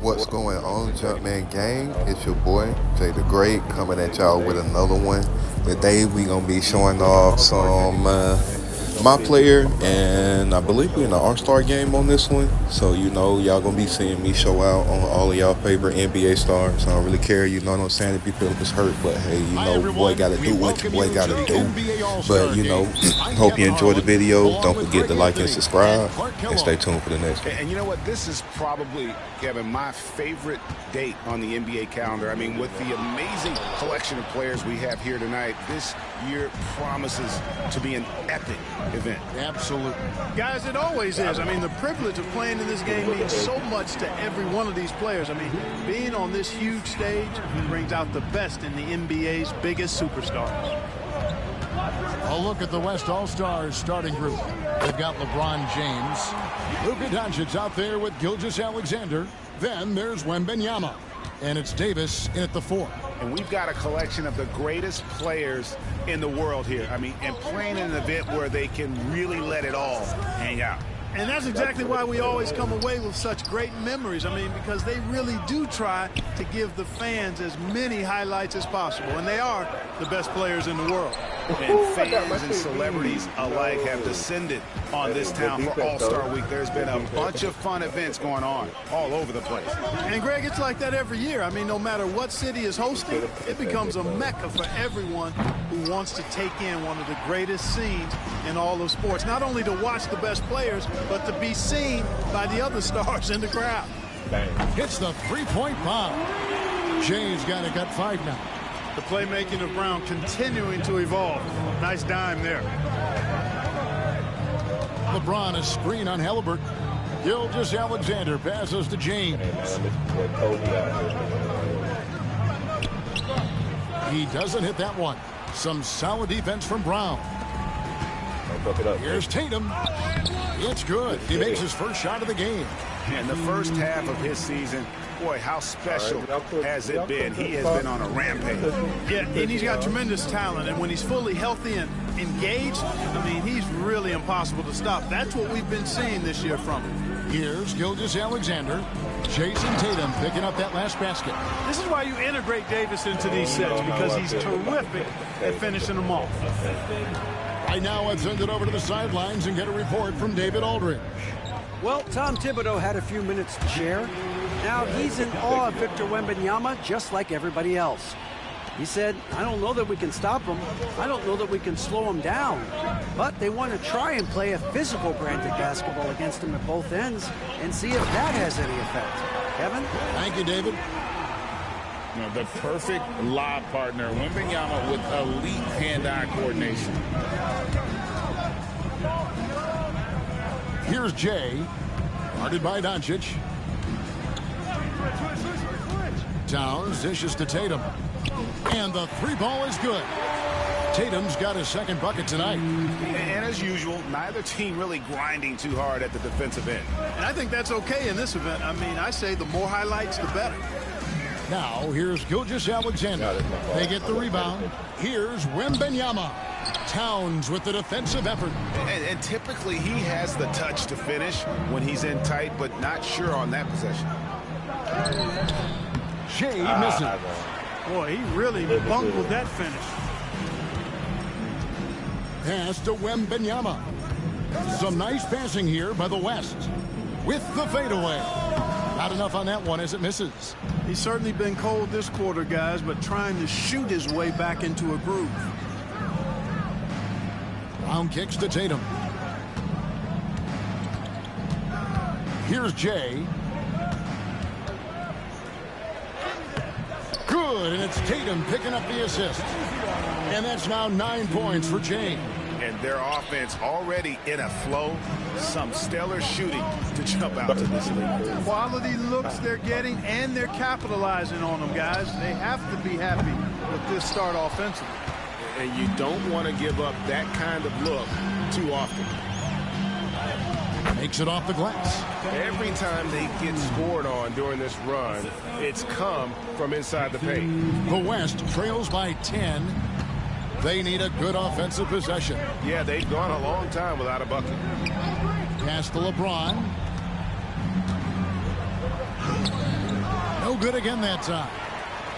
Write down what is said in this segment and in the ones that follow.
What's going on, Jumpman Gang? It's your boy, Jay the Great, coming at y'all with another one. Today we gonna be showing off some MyPlayer, and I believe we're in the All-Star game on this one. So y'all gonna be seeing me show out on all of y'all favorite NBA stars. I don't really care, what I'm saying, if you feel it's hurt, but hey, Hi, boy everyone. gotta We do what your welcome boy you to gotta the do. NBA But All-Star Game. I'm hope you Kevin enjoyed the Harlan, video. along Don't with forget Greg to like and Anthony subscribe, Clark and Kellogg. stay tuned for the next one. And you know what? This is probably, Kevin, my favorite date on the NBA calendar. I mean, with the amazing collection of players we have here tonight, this year promises to be an epic event. Absolutely. Guys, it always is. I mean, the privilege of playing in this game means so much to every one of these players. I mean, being on this huge stage brings out the best in the NBA's biggest superstars. A look at the West All-Stars starting group. They've got LeBron James. Luka Doncic out there with Gilgeous-Alexander. Then there's Wembanyama. And it's Davis in at the 4. And we've got a collection of the greatest players in the world here. I mean, and playing in an event where they can really let it all hang out. And that's exactly why we always come away with such great memories. I mean, because they really do try to give the fans as many highlights as possible. And they are the best players in the world. And fans and celebrities alike have descended on this town for All-Star Week. There's been a bunch of fun events going on all over the place. And, Greg, it's like that every year. I mean, no matter what city is hosting, it becomes a mecca for everyone who wants to take in one of the greatest scenes in all of sports. Not only to watch the best players, but to be seen by the other stars in the crowd. Hits the three-point bomb. Jay's got a gut 5 now. The playmaking of Brown continuing to evolve. Nice dime there. LeBron a screen on Halliburton. Gilgeous-Alexander passes to James. He doesn't hit that one. Some solid defense from Brown. Here's Tatum. It's good. He makes his first shot of the game. And the first half of his season, boy, how special has it been? He has been on a rampage. Yeah, and he's got tremendous talent. And when he's fully healthy and engaged, I mean, he's really impossible to stop. That's what we've been seeing this year from him. Here's Gilgeous-Alexander. Jason Tatum picking up that last basket. This is why you integrate Davis into these sets, because he's terrific at finishing them off. Right now, let's send it over to the sidelines and get a report from David Aldridge. Well, Tom Thibodeau had a few minutes to share. Now he's in awe of Victor Wembanyama just like everybody else. He said, I don't know that we can stop him. I don't know that we can slow him down. But they want to try and play a physical brand of basketball against him at both ends and see if that has any effect. Kevin? Thank you, David. The perfect lob partner, Wembanyama, with elite hand-eye coordination. Here's Jay, guarded by Doncic. Towns dishes to Tatum. And the 3-ball is good. Tatum's got his second bucket tonight. And as usual, neither team really grinding too hard at the defensive end. And I think that's okay in this event. I mean, I say the more highlights, the better. Now, here's Gilgeous-Alexander. They get the rebound. Here's Wembanyama. Towns with the defensive effort. And typically he has the touch to finish when he's in tight, but not sure on that possession. Shea misses. Boy, he really bungled that finish. Pass to Wembanyama. Some nice passing here by the West. With the fadeaway. Not enough on that one as it misses. He's certainly been cold this quarter, guys, but trying to shoot his way back into a groove. Brown kicks to Tatum. Here's Jay. Good, and it's Tatum picking up the assist. And that's now 9 points for Jay. And their offense already in a flow. Some stellar shooting to jump out to this league. Quality looks they're getting, and they're capitalizing on them, guys. They have to be happy with this start offensively. And you don't want to give up that kind of look too often. Makes it off the glass. Every time they get scored on during this run, it's come from inside the paint. The West trails by 10. They need a good offensive possession. Yeah, they've gone a long time without a bucket. Pass to LeBron. good again that time.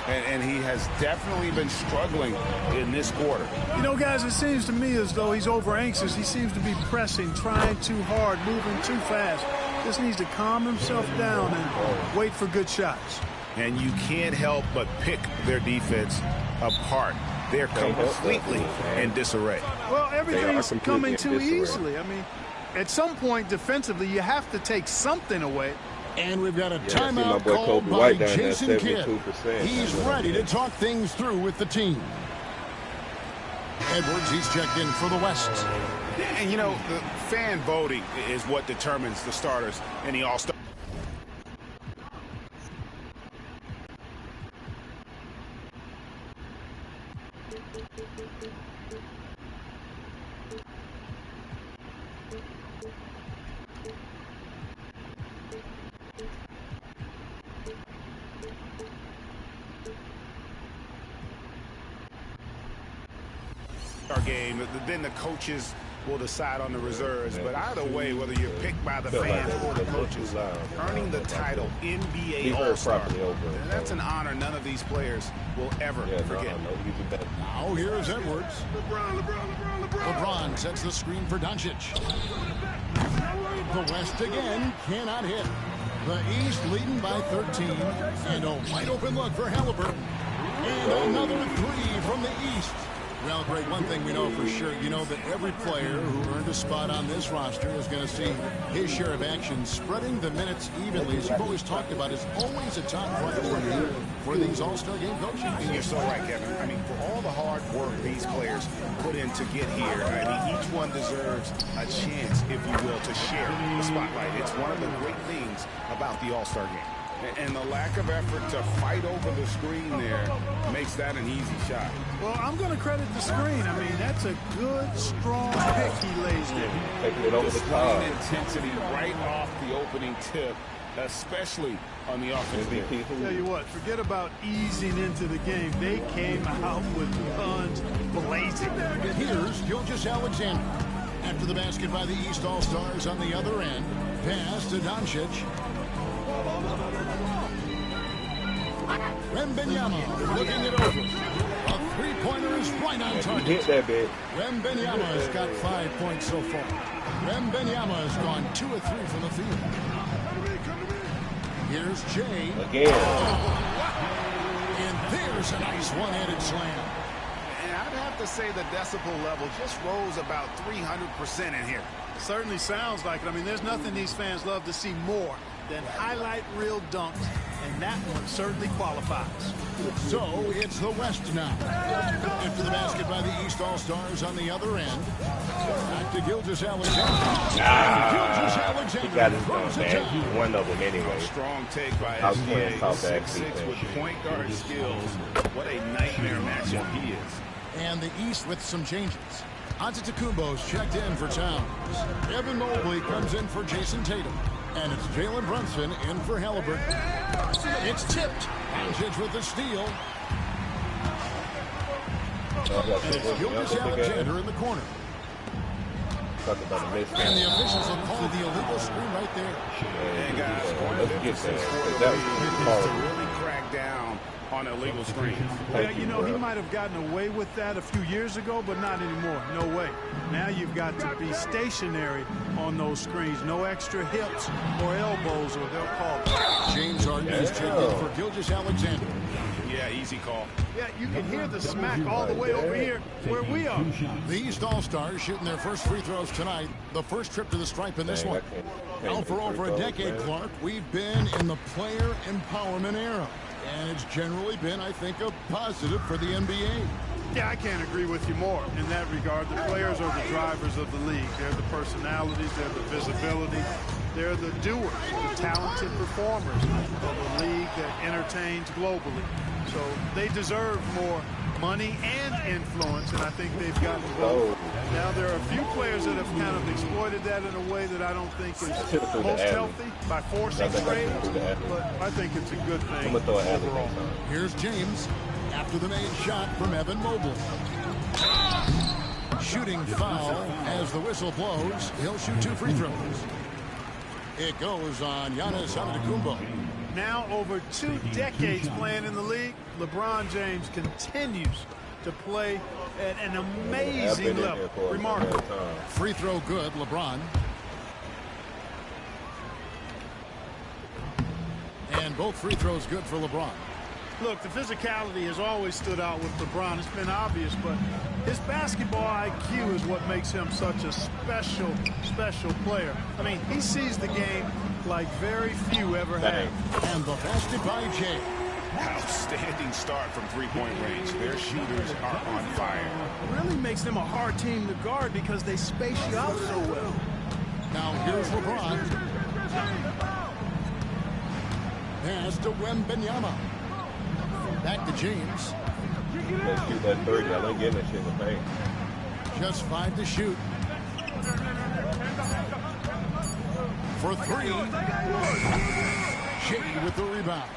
And he has definitely been struggling in this quarter. You know, guys, it seems to me as though he's over anxious. He seems to be pressing, trying too hard, moving too fast. Just needs to calm himself down and wait for good shots. And you can't help but pick their defense apart. They're completely in disarray. Well, everything's coming too easily. I mean, at some point defensively, you have to take something away. And we've got a timeout called by Jason Kidd. He's ready to talk things through with the team. Edwards, he's checked in for the West. And, you know, the fan voting is what determines the starters in the All-Star. Game, then the coaches will decide on the reserves. But either way, whether you're picked by the fans or the coaches, earning the title NBA All-Star, that's an honor none of these players will ever forget. Now here's Edwards. LeBron sets the screen for Doncic. The West again cannot hit. The East leading by 13. And a wide open look for Halliburton. And another three from the East. Well, Greg, one thing we know for sure, you know that every player who earned a spot on this roster is going to see his share of action. Spreading the minutes evenly, as you've always talked about, is always a top priority for these All-Star game coaches. And you're so right, Kevin. I mean, for all the hard work these players put in to get here, I mean, each one deserves a chance, if you will, to share the spotlight. It's one of the great things about the All-Star game. And the lack of effort to fight over the screen there makes that an easy shot. Well, I'm going to credit the screen. I mean, that's a good, strong pick he lays there. Taking it over the top. Intensity right off the opening tip, especially on the offensive end. Tell you what, forget about easing into the game. They came out with guns blazing. Here's Gilgeous Alexander. After the basket by the East All-Stars on the other end. Pass to Doncic. Wembanyama looking it over. A three-pointer is right on target. Hit that bit. Wembanyama has got 5 points so far. Wembanyama has gone 2 of 3 from the field. Here's Jay. Again. And there's a nice one-handed slam. And I'd have to say the decibel level just rose about 300% in here. Certainly sounds like it. I mean, there's nothing these fans love to see more than highlight reel dunks, and that one certainly qualifies. So it's the West now. After the basket by the East All-Stars on the other end. Back to Gilgeous Alexander. Gilgeous Alexander. He got his gun back. He's one of them anyway. Strong take by SGA. 6'6" with point guard skills. What a nightmare matchup he is. And the East with some changes. Antetokounmpo's checked in for Towns. Evan Mobley comes in for Jason Tatum. And it's Jalen Brunson in for Halliburton. It's tipped. Doncic with the steal. And it's Gilgeous Alexander in the corner. And the officials have called the illegal screen right there. And guys, one of the emphasis for the league is to really crack down on illegal screens. Yeah, you know, he might have gotten away with that a few years ago, but not anymore. No way. Now you've got to be stationary on those screens. No extra hips or elbows, or they'll call it. James Harden is checked in for Gilgeous Alexander. Yeah, easy call. Yeah, you can hear the smack all the way over here where we are. The East All-Stars shooting their first free throws tonight. The first trip to the stripe in this one. Well, for over a decade, Clark, we've been in the player empowerment era. And it's generally been, I think, a positive for the NBA. Yeah, I can't agree with you more in that regard. The players are the drivers of the league. They're the personalities, they're the visibility, they're the doers, the talented performers of a league that entertains globally. So they deserve more money and influence, and I think they've gotten both. Now, there are a few players that have kind of exploited that in a way that I don't think is most healthy by forcing trades, but I think it's a good thing overall. Here's James after the made shot from Evan Mobley. Shooting foul as the whistle blows. He'll shoot 2 free throws. It goes on Giannis Antetokounmpo. Now over 2 decades playing in the league, LeBron James continues to play at an amazing level. Remarkable. Free throw good, LeBron. And both free throws good for LeBron. Look, the physicality has always stood out with LeBron. It's been obvious, but his basketball IQ is what makes him such a special player. I mean, he sees the game like very few ever have. And the basket by Jay. Outstanding start from three-point range. Their shooters are on fire. It really makes them a hard team to guard because they space you out so well. Now here's LeBron. Pass to Wembanyama. Back to James. Let's shoot that 30. I don't get that shit in the paint. Just 5 to shoot. For 3. Jay with the rebound.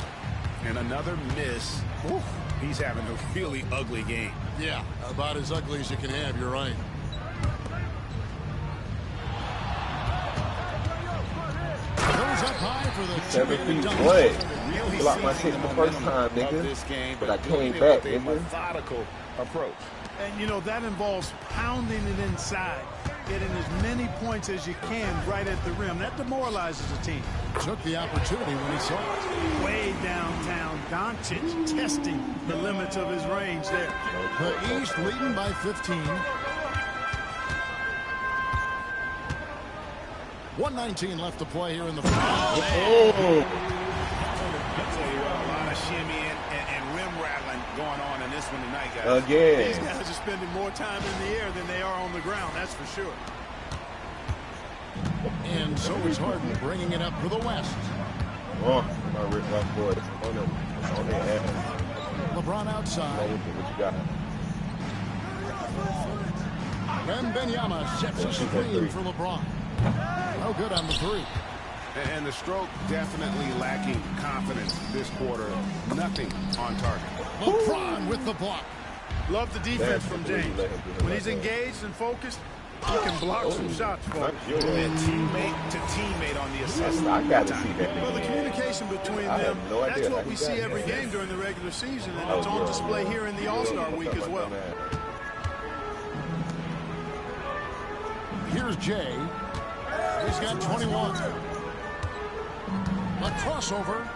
And another miss. Oof. He's having a really ugly game. Yeah, about as ugly as you can have, you're right. Goes up high for the 7 feet dunk. away. Really Blocked my shit the first time, nigga. But I came back, a nigga. methodical approach. And, you know, that involves pounding it inside, getting as many points as you can right at the rim. That demoralizes a team. Took the opportunity when he saw it. Way downtown, Doncic testing the limits of his range there. The East leading by 15. 1:19 left to play here in the first. I'll tell you what, a lot of shimmying and rim rattling going on in this one tonight, guys. Again. These guys are spending more time in the air than they are on the ground, that's for sure. And so is Harden bringing it up for the West. Oh, my Rick Ross boys. On them. On their ass. LeBron outside. What you got? Wembanyama sets a screen for LeBron. No good on the 3. And the stroke definitely lacking confidence this quarter. Nothing on target. LeBron with the block. Love the defense from James. When he's engaged and focused, he can block some shots for him. And teammate to teammate on the assist. I got to see that. Well, the communication between them, that's what we see every game during the regular season, and it's on display here in the All-Star week as well. Here's Jay. He's got 21. A crossover.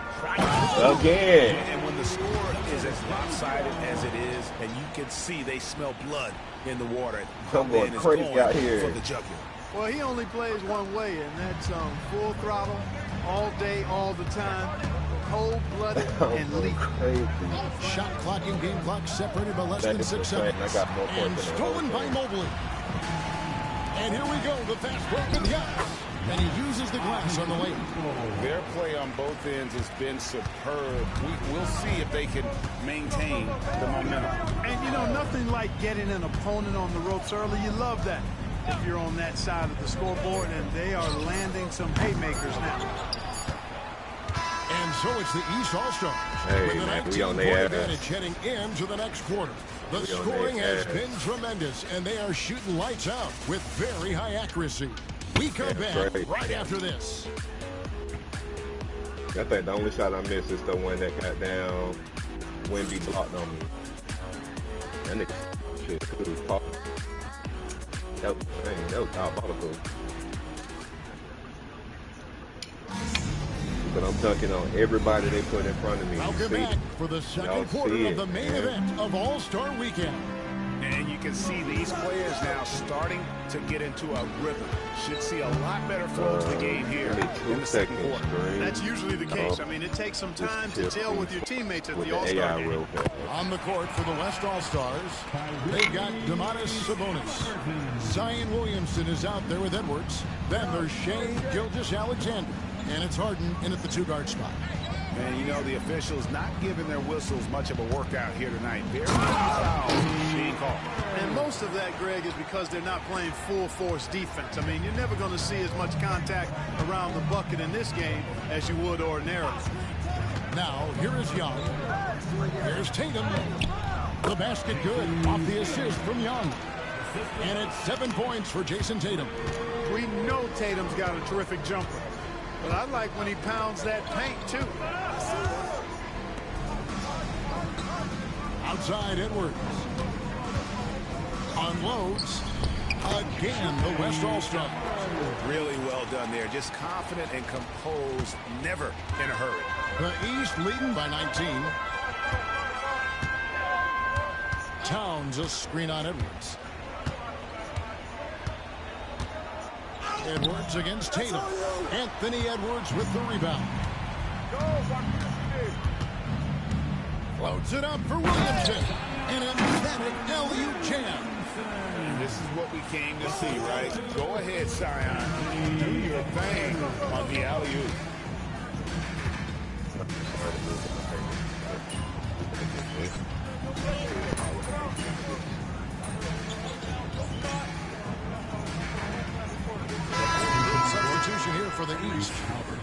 Again. And when the score is as lopsided as it is, and you can see they smell blood in the water, I'm going crazy out here. For the jugular. Well, he only plays one way, and that's full throttle, all day, all the time, cold-blooded and lethal. Shot clock and game clock separated by less than 6 seconds. And stolen by Mobley. And here we go, the fast break with Giannis. And he uses the glass on the lane. Their play on both ends has been superb. We'll see if they can maintain the momentum. And, you know, nothing like getting an opponent on the ropes early. You love that if you're on that side of the scoreboard, and they are landing some haymakers now. And so it's the East All-Stars. Hey, with an man, we 19-point on their advantage heading into the next quarter. The scoring has been tremendous, and they are shooting lights out with very high accuracy. We come back right after this. I think the only shot I missed is the one that got down Wemby blocked on me. That nigga shit cool. That was diabolical. But I'm dunking on everybody they put in front of me. Welcome back for the second quarter of the main event of All-Star Weekend. And you can see these players now starting to get into a rhythm. Should see a lot better flow to the game here in the second quarter. That's usually the case. I mean, it takes some time to gel with your teammates at the All-Star game. On the court for the West All-Stars, they've got Domantas Sabonis. Zion Williamson is out there with Edwards. Then there's Shai Gilgeous-Alexander. And it's Harden in at the 2-guard spot. And you know, the officials not giving their whistles much of a workout here tonight. Very few fouls being called. And most of that, Greg, is because they're not playing full-force defense. I mean, you're never going to see as much contact around the bucket in this game as you would ordinarily. Now, here is Young. Here's Tatum. The basket good off the assist from Young. And it's 7 points for Jason Tatum. We know Tatum's got a terrific jumper. But I like when he pounds that paint, too. Outside Edwards. Unloads. Again, the West All-Star. Really well done there. Just confident and composed, never in a hurry. The East leading by 19. Towns a screen on Edwards. Edwards against Tatum. Anthony Edwards with the rebound. Floats it up for Williamson. An emphatic alley-oop jam. This is what we came to see, right? Go ahead, Sion. Do your thing on the alley-oop. Substitution here for the East.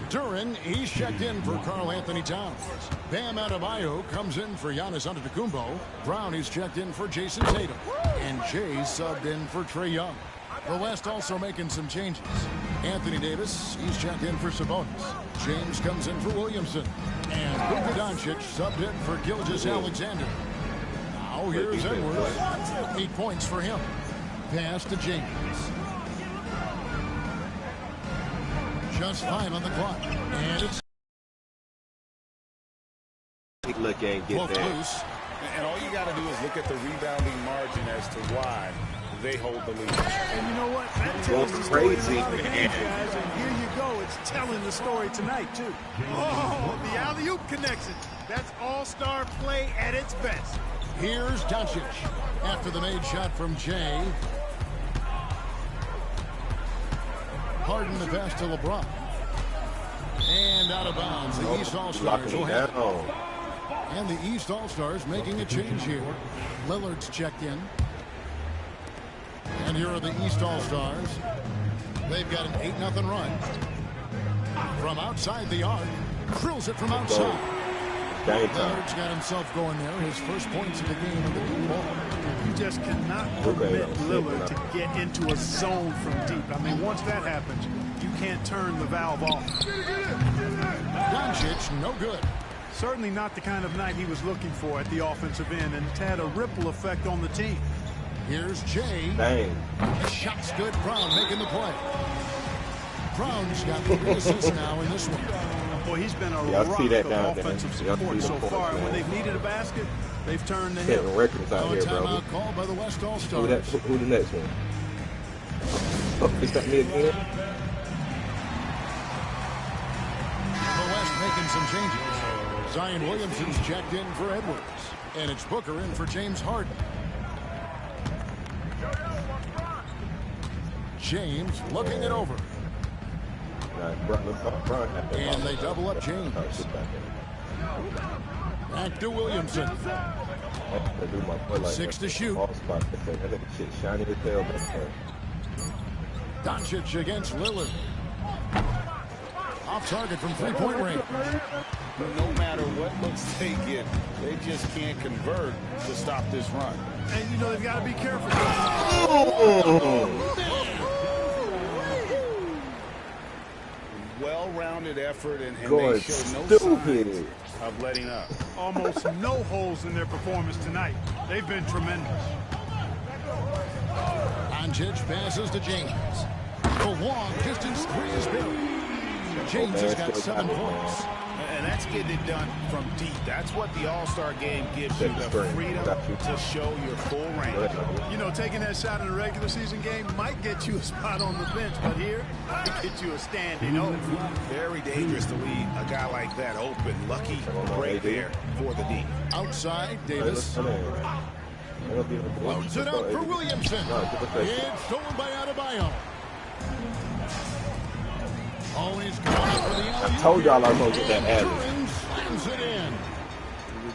Duran, he's checked in for Karl Anthony Towns. Bam Adebayo comes in for Giannis Antetokounmpo. Brown is checked in for Jason Tatum. And Jay subbed in for Trae Young. The West also making some changes. Anthony Davis, he's checked in for Sabonis. James comes in for Williamson. And Luka Doncic subbed in for Gilgeous-Alexander. Now here's Edwards. 8 points for him. Pass to James. Just 5 on the clock. And it's Look and get that. loose. And all you got to do is look at the rebounding margin as to why they hold the lead. And you know what? That tells the story in a lot of games, guys. And here you go. It's telling the story tonight, too. Oh, the alley-oop connection. That's all-star play at its best. Here's Doncic after the made shot from Jay. Harden the pass to LeBron. And out of bounds. The East All-Stars will have it. And the East All-Stars making a change here. Lillard's checked in. And here are the East All-Stars. They've got an 8-0 run. From outside the arc. Drills it from outside. Lillard's got himself going there. His first points of the game in the deep ball. You just cannot permit Lillard to get into a zone from deep. I mean, once that happens, you can't turn the valve off. Doncic, no good. Certainly not the kind of night he was looking for at the offensive end, and it's had a ripple effect on the team. Here's Jay. Dang. Shot's good. Brown making the play. Brown's got 3 assists now in this one. Boy, he's been a Y'all rock see that of down there. offensive Y'all support see so the points, far. man. When they've needed a basket, they've turned the Setting hill. records out A here, bro. timeout called by the West All-Stars. Who the next one? Oh, is that me again? The West making some changes. Zion Williamson's checked in for Edwards. And it's Booker in for James Harden. James looking it over. And they double up James. Back to Williamson. 6 to shoot. Doncic against Lillard. Off target from 3-point range. No matter what looks they get, they just can't convert to stop this run. And, you know, they've got to be careful. Well-rounded effort, and they show no signs of letting up. Almost no holes in their performance tonight. They've been tremendous. Doncic passes to James. The long distance 3 is buried. James has got 7 points. And that's getting it done from deep. That's what the All-Star game gives you, the freedom to show your full range. You know, taking that shot in a regular season game might get you a spot on the bench, but here, it gets you a standing O. Very dangerous to leave a guy like that open. Lucky break there for the D. Outside, Davis. Loads it up for Williamson. It's stolen by Adebayo. Oh, he's going for the alley-oop. I told y'all I was going to get that alley. Slams it in.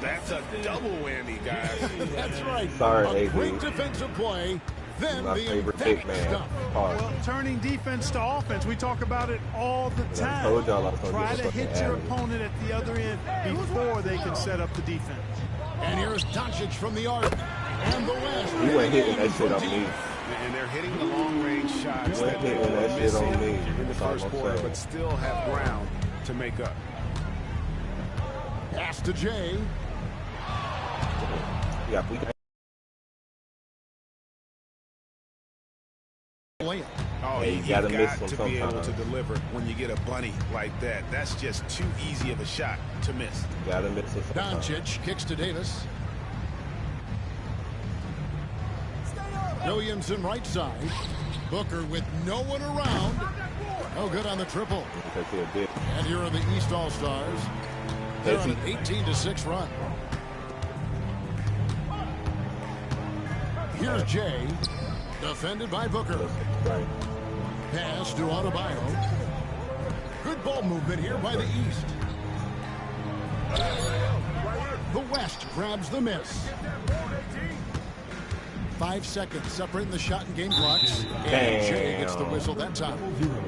That's a double whammy, guys. That's right. Sorry, a AD. great defensive play. Then My the favorite big emphatic man. stuff. Well, turning defense to offense, we talk about it all the time. told y'all I was gonna Try get to a hit fucking your alley. opponent at the other end before they can set up the defense. And here's Doncic from the arc. And the West. He went hitting that shit on me. And they're hitting the long-range shots that they hitting were that shit missing on me. in the That's all first I'm quarter, saying. but still have ground to make up. Pass to Jay. Yeah, we got. Layup. Oh, Hey, you you've gotta miss got them to be able to sometimes. deliver when you get a bunny like that. That's just too easy of a shot to miss. Gotta miss it sometimes. Doncic kicks to Davis. Williamson right side. Booker with no one around. No good on the triple. Because he's a big. And here are the East All-Stars. They're on an 18-6 run. Here's Jay. Defended by Booker. Right. Pass to Adebayo. Good ball movement here by the East. The West grabs the miss. 5 seconds separating the shot and game clocks. And Jay gets the whistle that time.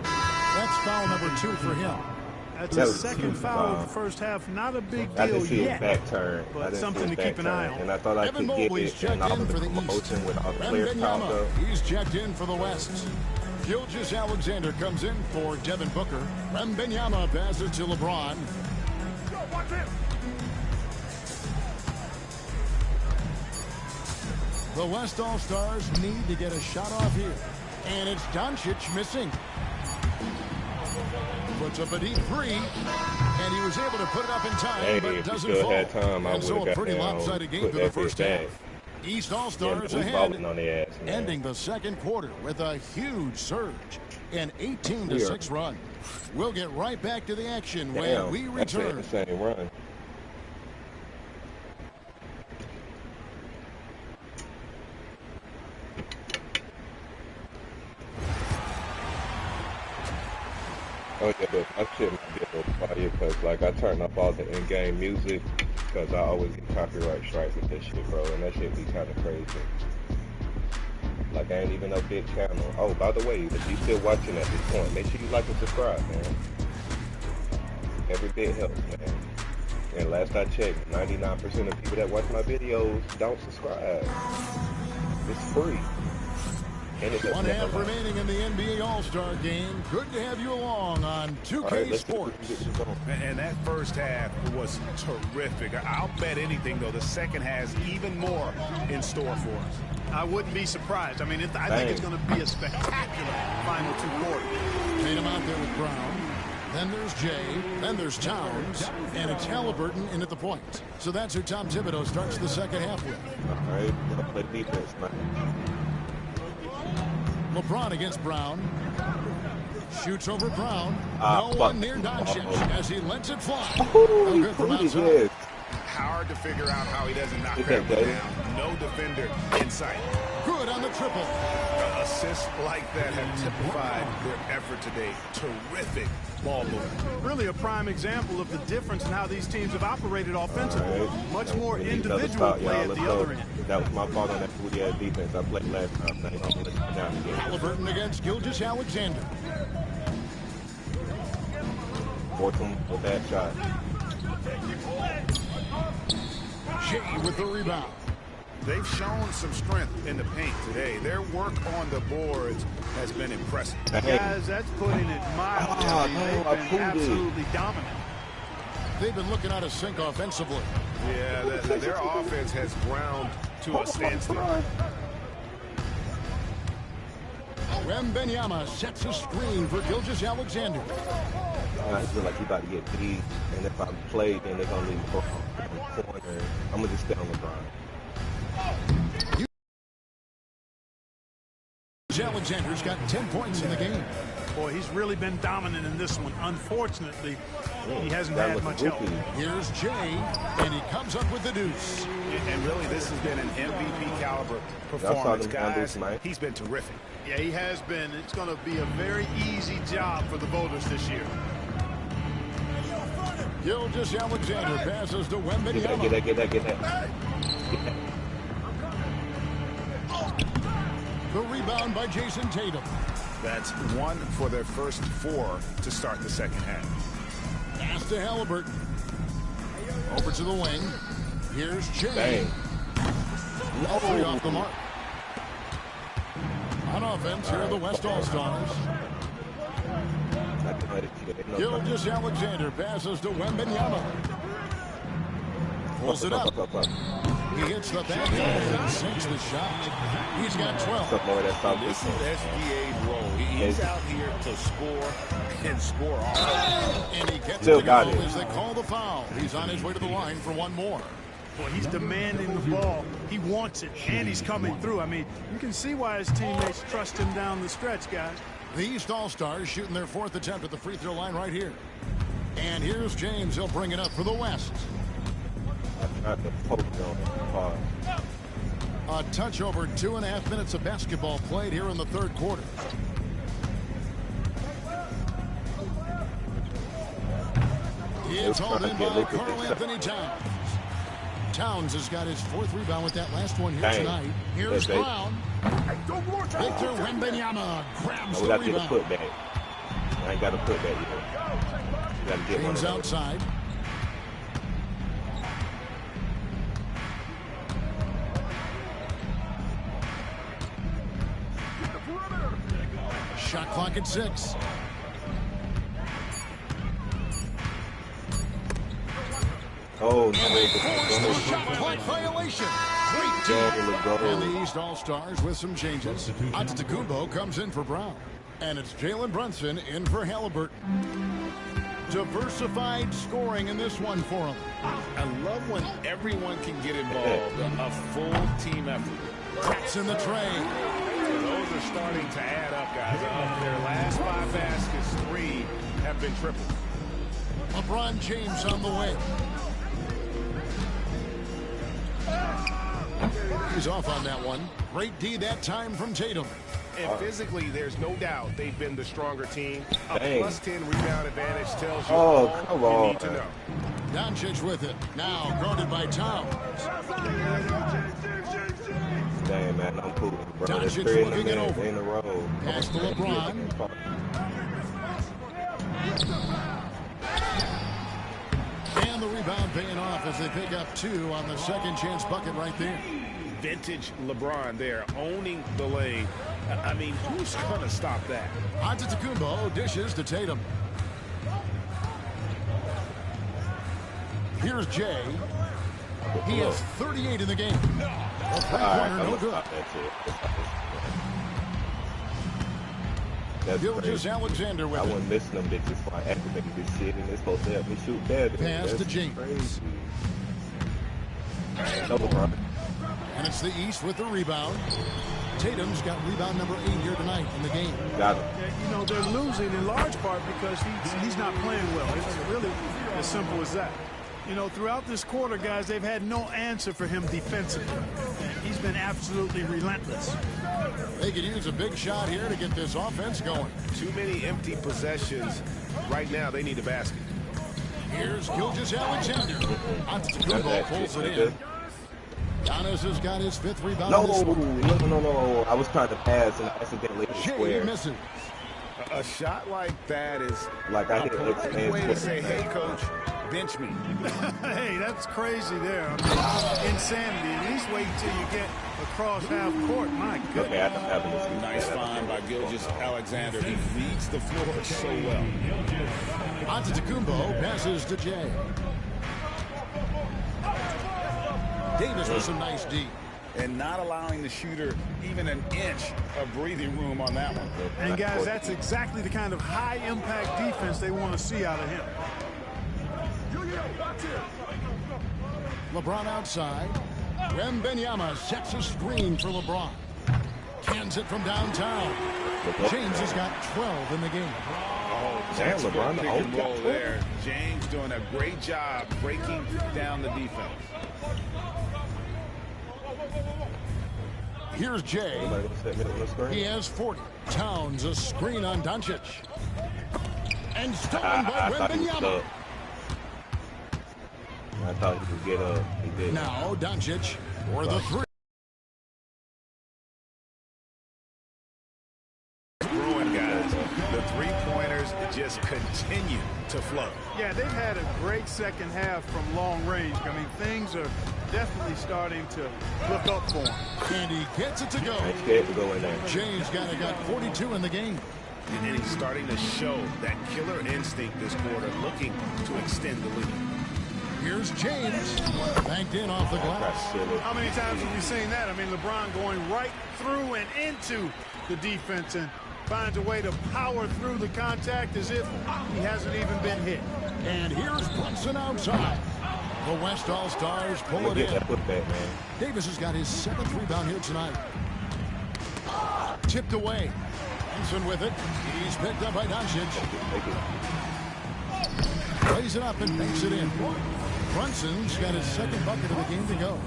That's foul number 2 for him. That's That his was second huge foul foul. of the first half. Not a big I deal didn't see his yet, back turn. I but didn't see something his to keep back an eye turn. on. And I thought I Evan could get Mobley's it checked and all in the for the commotion East. with all the players piled Wembanyama, up. he's checked in for the West. Gilgeous Alexander comes in for Devin Booker. Wembanyama passes to LeBron. The West All-Stars need to get a shot off here. And it's Doncic missing. Puts up a deep 3. And he was able to put it up in time, Hey, but it if you doesn't still fall. had time, I And so would've a got pretty down, lopsided game put through the that first bitch half. back. East Yeah, All-Stars we ahead, balling on their ass, man. ending the second quarter with a huge surge. An 18-6 run. We'll get right back to the action when Damn, we that's return. the same run. Oh yeah, but my shit might be a little fire because like I turn off all the in-game music because I always get copyright strikes with this shit, bro, and that shit be kind of crazy. Like I ain't even no big channel. Oh, by the way, if you still watching at this point, make sure you like and subscribe, man. Every bit helps, man. And last I checked, 99% of people that watch my videos don't subscribe. It's free. And it doesn't 1 half have a lot. remaining in the NBA All-Star game. Good to have you along on 2K All right, let's Sports. get this going. And that first half was terrific. I'll bet anything, though, the second has even more in store for us. I wouldn't be surprised. I mean, I think it's going to be a spectacular final 2 quarters. Made him out there with Brown. Then there's Jay. Then there's Towns. And it's Halliburton in at the point. So that's who Tom Thibodeau starts the second half with. All right, gotta play defense, man. LeBron against Brown. Shoots over Brown. Ah, No fuck. one near Doncic as he lets it fly. Ooh, No good from booty, outside. yes. Hard to figure out how he doesn't knock Is that that one Davis? down. No defender in sight. Good on the triple. Assists like that have typified their effort today. Terrific ball movement. Really a prime example of the difference in how these teams have operated offensively. All right. Much more We need another individual stop, play y'all. at Let's the go. other end. That was my fault on that booty ass defense I played last time. Now, let's go down again. Halliburton against Gilgeous Alexander. Force him with that shot. Jay with the rebound. They've shown some strength in the paint today. Their work on the boards has been impressive. Hey. Guys, that's putting it mildly. Oh, They've no, I been pulled it. absolutely dominant. They've been looking out of sync offensively. Yeah, their offense has ground to a standstill. Wembanyama sets a screen for Gilgeous Alexander. I feel like he about to get beat, and if I play, then they're gonna leave me corner. I'm gonna just stay on LeBron. Alexander's got 10 points in the game. Boy, he's really been dominant in this one. Unfortunately, he hasn't That had was much a help. rookie. Here's Jay, and he comes up with the deuce. And really, this has been an MVP caliber saw performance, them handles, guys. Mike. He's been terrific. Yeah, he has been. It's going to be a very easy job for the voters this year. Gilgeous Alexander passes to Get Wembanyama. that. The rebound by Jason Tatum. That's one for their first 4 to start the second half. Pass to Halliburton. Over to the wing. Here's Jay. Bang. All three off the mark. On offense, here are the West All-Stars. Gilgeous Alexander passes to Wembanyama. Pulls it up. He hits the backhand and sinks the shot. He's got 12. This is SGA's role. He's out here to score and score off. And he gets it to go as they call the foul. He's on his way to the line for one more. Boy, he's demanding the ball. He wants it, and he's coming through. I mean, you can see why his teammates trust him down the stretch, guys. The East All-Stars shooting their 4th attempt at the free throw line right here. And here's James. He'll bring it up for the West. A touch over 2.5 minutes of basketball played here in the 3rd quarter. It's hauled in by Karl Anthony Towns. Towns has got his 4th rebound with that last one here tonight. Here's Brown. Victor Wembanyama grabs the rebound. I ain't got to put that yet. James outside. Shot clock at 6. Oh, no. Shot clock violation. Great team. And the East All-Stars with some changes. Antetokounmpo comes in for Brown. And it's Jalen Brunson in for Halliburton. Diversified scoring in this one for him. I love when everyone can get involved. A full team effort. Taps in the tray. Those are starting to add up, guys. Of their last 5 baskets, 3 have been triple. LeBron James on the way. He's off on that one. Great D that time from Tatum. And physically, there's no doubt they've been the stronger team. A +10 rebound advantage tells you all you need to know. Doncic with it. Now guarded by Towns. Damn, man, I'm cool, bro. Doncic looking it over. In a row. Pass to LeBron. And the rebound paying off as they pick up 2 on the second chance bucket right there. Vintage LeBron there, owning the lane. I mean, who's going to stop that? Antetokounmpo dishes to Tatum. Here's Jay. He has 38 in the game. A three-pointer, no good. Gilgeous Alexander with I it. wasn't missing them bitches for activating this shit, and they're supposed to help me shoot better. Pass That's to James. crazy. No, LeBron. And it's the East with the rebound. Tatum's got rebound number 8 here tonight in the game. Got him. Yeah, you know, they're losing in large part because he's not playing well. It's really as simple as that. You know, throughout this quarter, guys, they've had no answer for him defensively. He's been absolutely relentless. They could use a big shot here to get this offense going. Too many empty possessions. Right now, they need a basket. Here's Gilgeous Alexander. Antetokounmpo pulls it in. Giannis has got his 5th rebound. No. I was trying to pass and I accidentally hit the square. Misses. A shot like that is like I hit a way to say, hey, coach, bench me. Hey, that's crazy there. I mean, insanity. At least wait until you get across half court. My goodness. Okay, I don't have this. Nice find by Gilgeous Alexander. He reads the floor so well. Antetokounmpo passes to Jay. Davis with some nice D. And not allowing the shooter even an inch of breathing room on that one. And, guys, that's exactly the kind of high-impact defense they want to see out of him. LeBron outside. Wembanyama sets a screen for LeBron. Cans it from downtown. James has got 12 in the game. Oh, damn, LeBron. Pick and roll there. James doing a great job breaking down the defense. Here's Jay. He has 40. Towns a screen on Doncic. And stolen by Wembanyama. I thought he could get up. He did. Now Doncic for the 3. Growing, guys. The three-pointers just continue to flow. Yeah, they've had a great second half from long range. change. I mean, things are definitely starting to look up for him. And he gets it to go. I ain't scared to go in there. James got 42 in the game. And he's starting to show that killer instinct this quarter, looking to extend the lead. Here's James, banked in off the glass. How many times have we seen that? I mean, LeBron going right through and into the defense and finds a way to power through the contact as if he hasn't even been hit. And here's Brunson outside. The West All-Stars pull it in. Davis has got his 7th rebound here tonight. Tipped away. Brunson with it. He's picked up by Doncic. Plays it up and makes it in. Brunson's got his 2nd bucket of the game to go.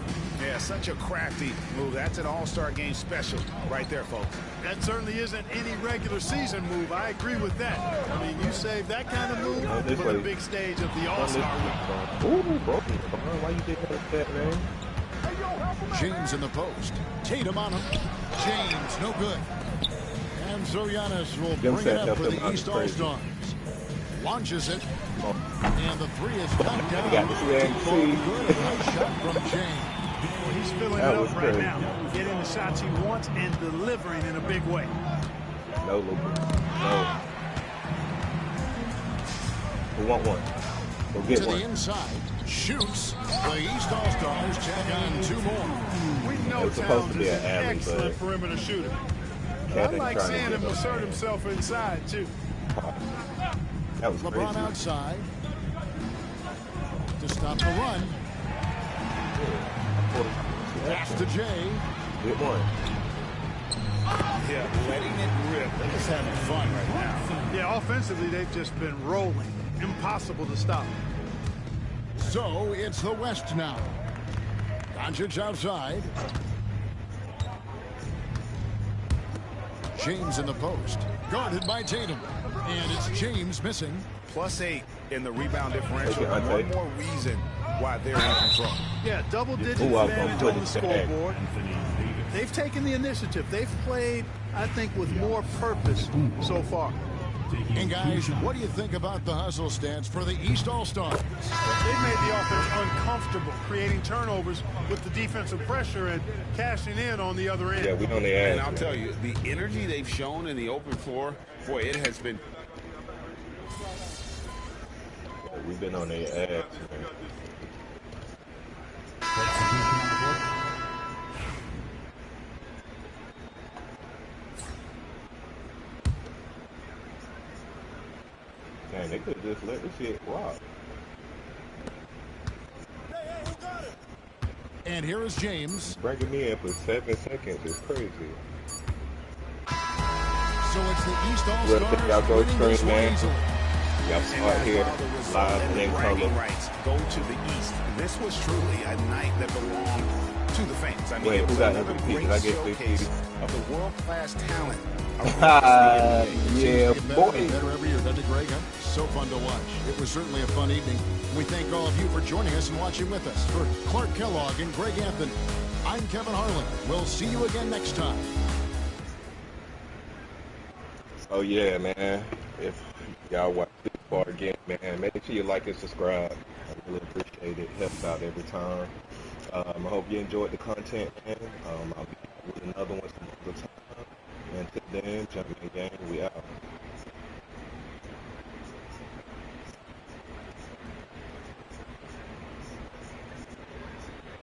Yeah, such a crafty move. That's an all-star game special right there, folks. That certainly isn't any regular season move. I agree with that. I mean, you save that kind of move for the big stage of the All-Star week. Ooh, broken. Why you did that, man? James in the post. Tatum on him. James, no good. And so Giannis will bring it up for the East All-Stars. Launches it. And the 3 is knocked down. Nice shot from James. Well, he's filling it up right now. Getting the shots he wants and delivering in a big way. No, Luka. No. We want one. We'll get to one. The inside. Shoots. The East All-Stars check on 2 more. We know Towns is an excellent perimeter shooter. I like seeing him assert himself inside, too. That was LeBron crazy. outside to stop the run. Pass to Jay. Good one. Yeah, letting it rip. They're just having fun right now. Yeah, offensively, they've just been rolling. Impossible to stop. So it's the West now. Doncic outside. James in the post. Guarded by Tatum. And it's James missing. +8 in the rebound differential. One more reason why they're in control. Yeah, double-digit advantage on the scoreboard. They've taken the initiative. They've played, I think, with more purpose so far. And guys, what do you think about the hustle stats for the East All-Stars? They've made the offense uncomfortable, creating turnovers with the defensive pressure and cashing in on the other end. Yeah, we on the ass. And I'll tell you, the energy they've shown in the open floor, boy, it has been. We've been on their ass, man. Man, they could just let this shit rock. And here is James. Bringing me in for 7 seconds is crazy. So it's the East All-Stars Y'all go winning this screen, one man. easily. Y'all start here, live and in color. Rights go to the East. This was truly a night that belonged to the fans. I mean, Wait, it was who got another MVP? great Did I get showcase 50? of the world-class talent. Yeah, boy. Better every year, doesn't it, Greg? Huh? So fun to watch. It was certainly a fun evening. We thank all of you for joining us and watching with us. For Clark Kellogg and Greg Anthony, I'm Kevin Harlan. We'll see you again next time. Oh yeah, man. If y'all watch this part again, man, make sure you like and subscribe. I really appreciate it. Helps out every time. I hope you enjoyed the content, man. I'll be with another one tomorrow.